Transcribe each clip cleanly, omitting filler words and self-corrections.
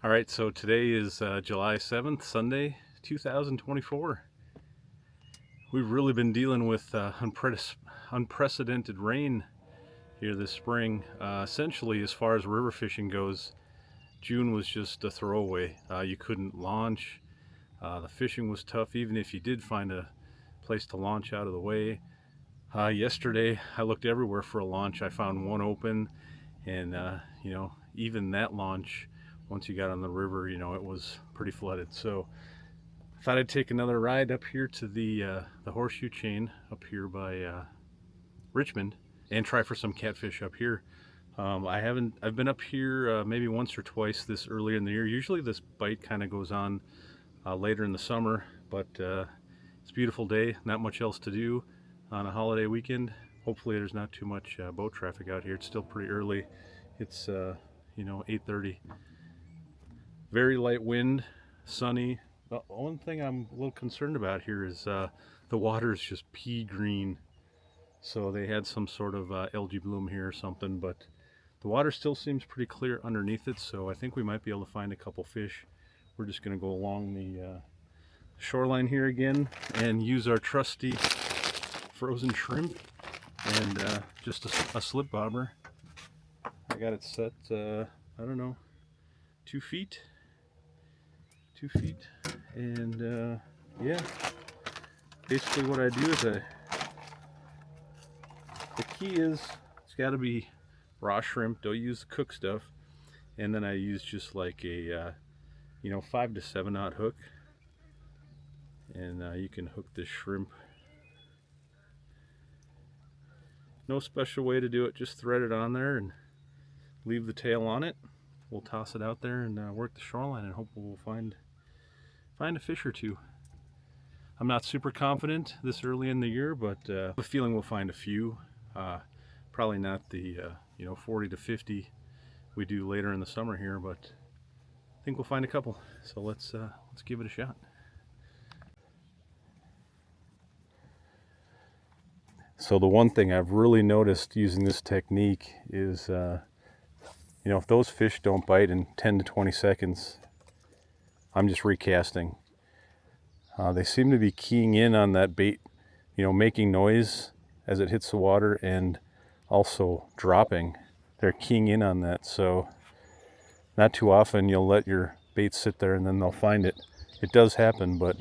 All right, so today is July 7th, Sunday, 2024. We've really been dealing with unprecedented rain here this spring. Essentially, as far as river fishing goes, June was just a throwaway. You couldn't launch. The fishing was tough, even if you did find a place to launch out of the way. Yesterday, I looked everywhere for a launch. I found one open, and even that launch, once you got on the river, it was pretty flooded. So I thought I'd take another ride up here to the horseshoe chain up here by Richmond and try for some catfish up here. I've been up here maybe once or twice this early in the year. Usually this bite kind of goes on later in the summer, but it's a beautiful day, not much else to do on a holiday weekend. Hopefully there's not too much boat traffic out here. It's still pretty early. It's 8:30. Very light wind, sunny. The one thing I'm a little concerned about here is the water is just pea green. So they had some sort of algae bloom here or something, but the water still seems pretty clear underneath it, so I think we might be able to find a couple fish. We're just going to go along the shoreline here again and use our trusty frozen shrimp and just a slip bobber. I got it set, I don't know, 2 feet. 2 feet, and yeah, basically what I do is the key is it's got to be raw shrimp. Don't use the cooked stuff. And then I use just like a 5 to 7 knot hook, and you can hook this shrimp. No special way to do it, just thread it on there and leave the tail on it. We'll toss it out there and work the shoreline, and hope we'll find a fish or two. I'm not super confident this early in the year, but I have a feeling we'll find a few. Probably not the 40 to 50 we do later in the summer here, but I think we'll find a couple. So let's give it a shot. So the one thing I've really noticed using this technique is, if those fish don't bite in 10 to 20 seconds, I'm just recasting. They seem to be keying in on that bait, making noise as it hits the water and also dropping. They're keying in on that. So not too often you'll let your bait sit there and then they'll find it. It does happen, but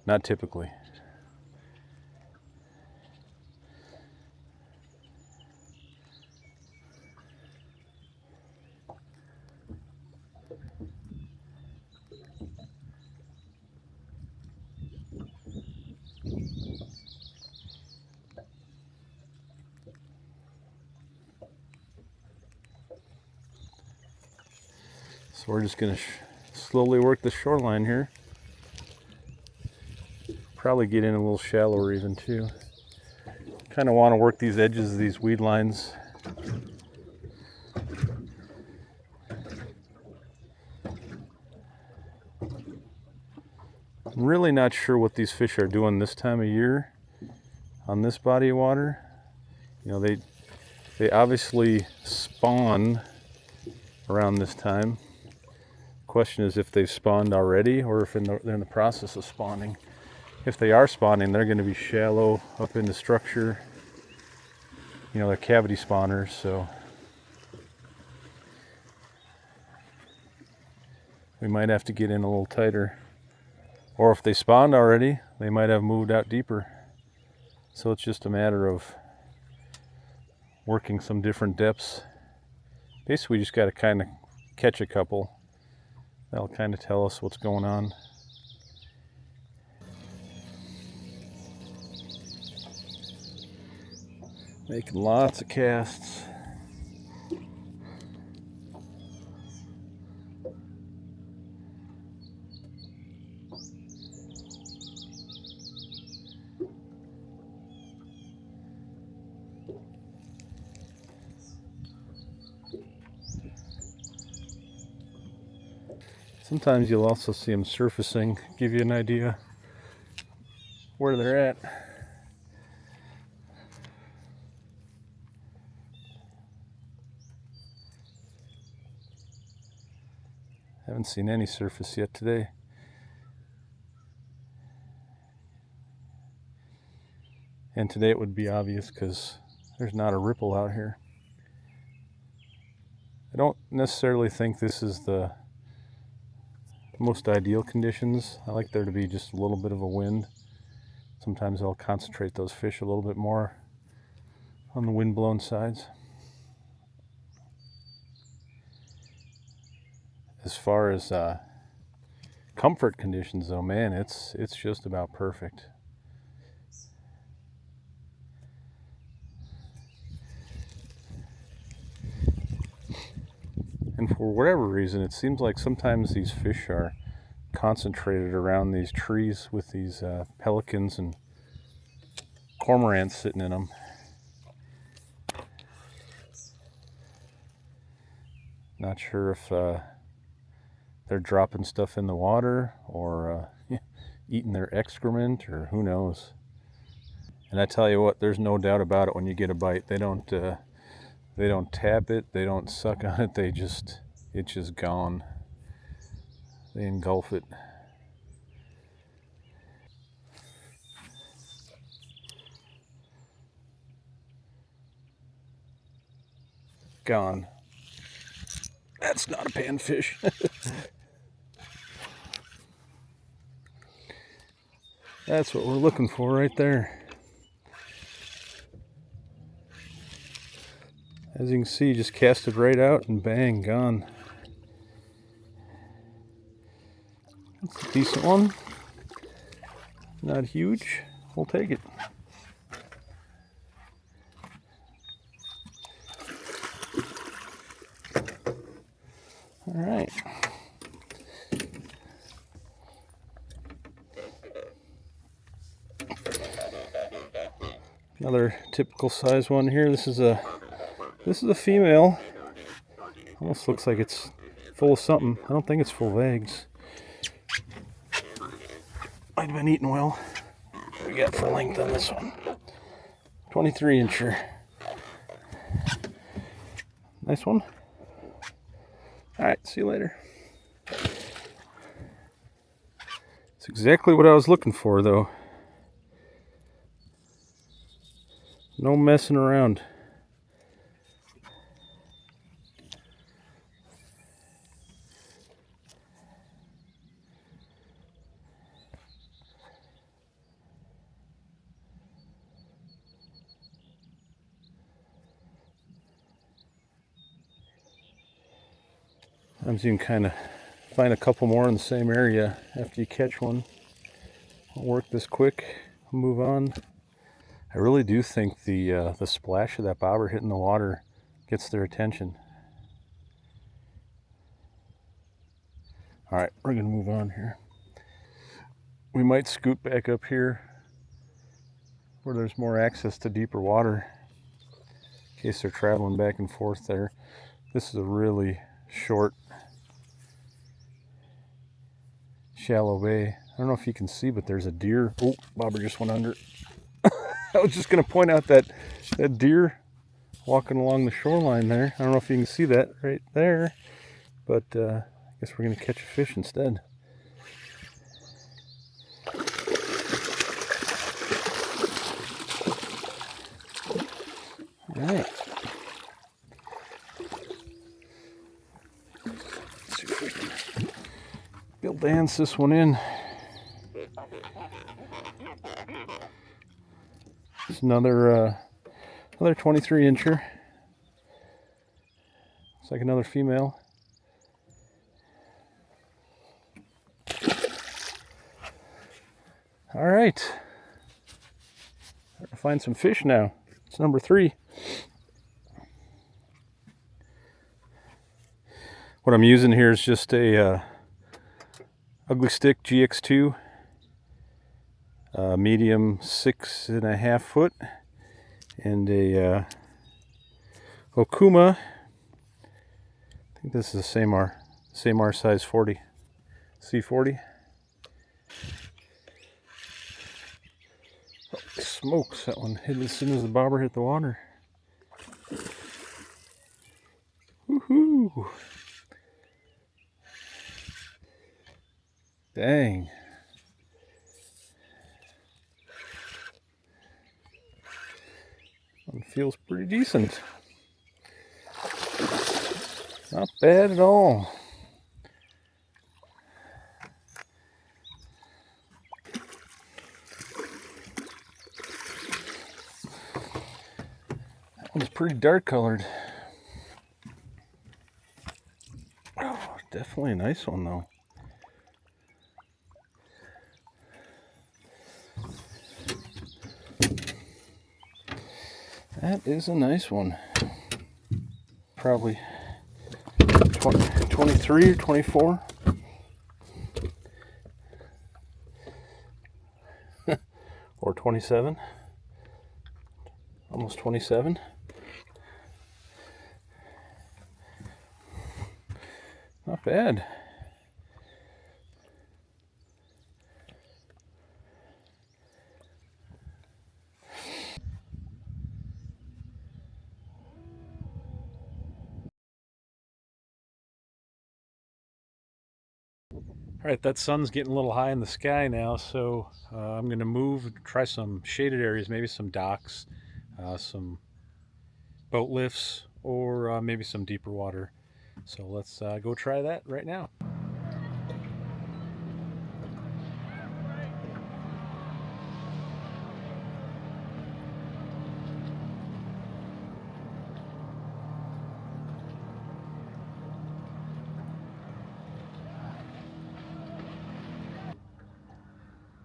not typically. So we're just going to slowly work the shoreline here. Probably get in a little shallower even too. Kind of want to work these edges of these weed lines. I'm really not sure what these fish are doing this time of year on this body of water. They obviously spawn around this time. Question is if they've spawned already or if they're in the process of spawning. If they are spawning, they're going to be shallow up in the structure. They're cavity spawners, so we might have to get in a little tighter. Or if they spawned already, they might have moved out deeper. So it's just a matter of working some different depths. Basically, we just got to kind of catch a couple. That'll kind of tell us what's going on. Making lots of casts. Sometimes you'll also see them surfacing, give you an idea where they're at. Haven't seen any surface yet today. And today it would be obvious because there's not a ripple out here. I don't necessarily think this is the most ideal conditions. I like there to be just a little bit of a wind. Sometimes I'll concentrate those fish a little bit more on the wind-blown sides. As far as comfort conditions though, man, it's just about perfect. And for whatever reason, it seems like sometimes these fish are concentrated around these trees with these pelicans and cormorants sitting in them. Not sure if they're dropping stuff in the water or eating their excrement, or who knows. And I tell you what, there's no doubt about it. When you get a bite, they don't tap it, they don't suck on it, it's just gone. They engulf it. Gone. That's not a panfish. That's what we're looking for right there. As you can see, just cast it right out and bang, gone. That's a decent one. Not huge. We'll take it. All right. Another typical size one here. This is a female. Almost looks like it's full of something. I don't think it's full of eggs. Might have been eaten well. What do we got for length on this one? 23 incher. Nice one. Alright, see you later. It's exactly what I was looking for, though. No messing around. Sometimes you can kind of find a couple more in the same area after you catch one. I'll work this quick, move on. I really do think the splash of that bobber hitting the water gets their attention. All right, we're gonna move on here. We might scoot back up here where there's more access to deeper water in case they're traveling back and forth there. This is a really short, shallow bay. I don't know if you can see, but there's a deer. Oh, bobber just went under. I was just going to point out that deer walking along the shoreline there. I don't know if you can see that right there, but I guess we're going to catch a fish instead. All right. Let's see if we can Bill dance this one in. It's another 23 incher. It's like another female. All right. Starting to find some fish now. It's number 3. What I'm using here is just a Ugly Stick GX2, medium 6.5 foot, and a Okuma. I think this is the same R size 40, C40. Oh, smokes, that one hit as soon as the bobber hit the water. Woohoo! Dang. One feels pretty decent. Not bad at all. That one's pretty dark colored. Oh, definitely a nice one though. That is a nice one. Probably 23 or 24. Or 27. Almost 27. Not bad. All right, that sun's getting a little high in the sky now, so I'm going to move, try some shaded areas, maybe some docks, some boat lifts, or maybe some deeper water. So let's go try that right now.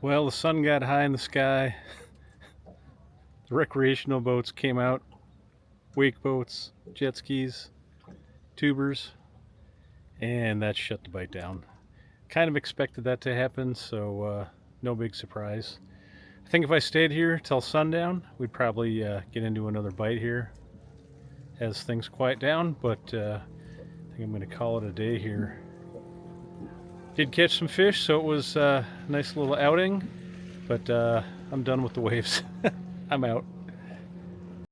Well, the sun got high in the sky. The recreational boats came out, wake boats, jet skis, tubers, and that shut the bite down. Kind of expected that to happen, so no big surprise. I think if I stayed here till sundown, we'd probably get into another bite here as things quiet down, but I think I'm going to call it a day here. Did catch some fish, so it was a nice little outing, but I'm done with the waves. I'm out.